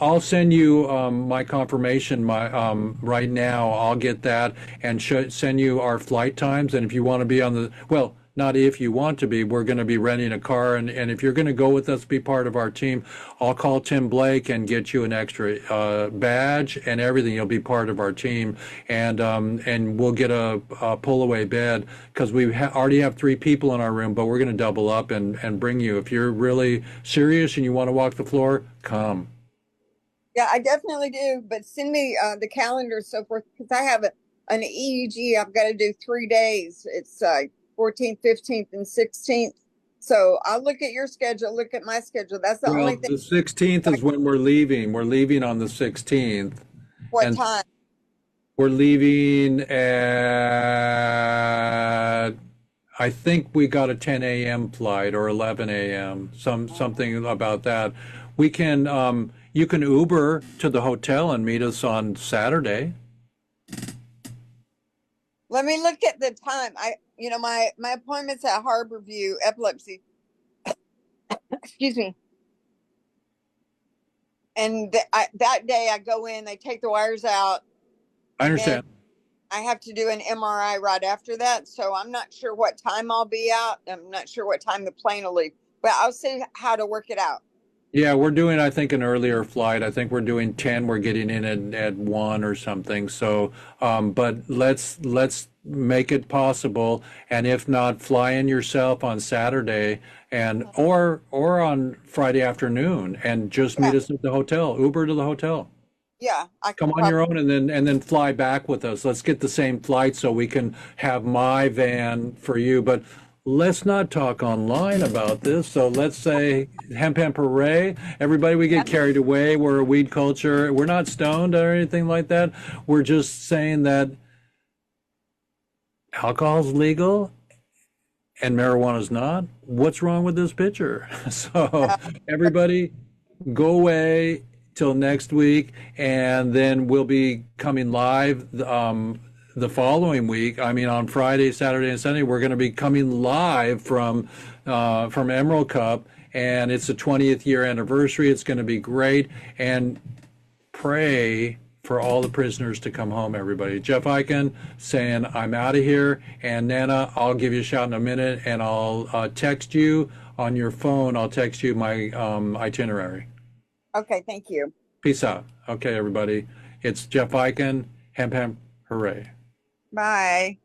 I'll send you my confirmation right now. I'll get that and send you our flight times. And if you want to be on the, well, not if you want to be, we're going to be renting a car. And if you're going to go with us, be part of our team, I'll call Tim Blake and get you an extra badge and everything. You'll be part of our team. And we'll get a pull-away bed because we already have 3 people in our room, but we're going to double up and bring you. If you're really serious and you want to walk the floor, come. Yeah, I definitely do. But send me the calendar and so forth because I have an EEG. I've got to do 3 days. It's 14th, 15th, and 16th. So I'll look at your schedule, look at my schedule. That's the only thing. The 16th is when we're leaving. We're leaving on the 16th. What And time? we're leaving at, I think we got a 10 a.m. flight or 11 a.m. Something about that. We can, you can Uber to the hotel and meet us on Saturday. Let me look at the time. My appointment's at Harborview Epilepsy. Excuse me. And that day I go in, they take the wires out. I understand. I have to do an MRI right after that. So I'm not sure what time I'll be out. I'm not sure what time the plane will leave, but I'll see how to work it out. Yeah, we're doing, I think, an earlier flight. I think we're doing 10. We're getting in at 1 or something. So, but let's make it possible. And if not, fly in yourself on Saturday and or on Friday afternoon and just meet us at the hotel. Uber to the hotel. Yeah, I Come on your own and then fly back with us. Let's get the same flight so we can have my van for you. But let's not talk online about this. So let's say hemp hooray. Everybody, we get carried away. We're a weed culture. We're not stoned or anything like that. We're just saying that alcohol's legal and marijuana's not. What's wrong with this picture? So everybody go away till next week, and then we'll be coming live the following week. I mean, on Friday, Saturday, and Sunday, we're going to be coming live from Emerald Cup, and it's the 20th year anniversary. It's going to be great, and pray for all the prisoners to come home, everybody. Jeff Eichen saying, I'm out of here, and Nana, I'll give you a shout in a minute, and I'll text you on your phone. I'll text you my itinerary. Okay, thank you. Peace out. Okay, everybody. It's Jeff Eichen. Hemp, hooray. Bye.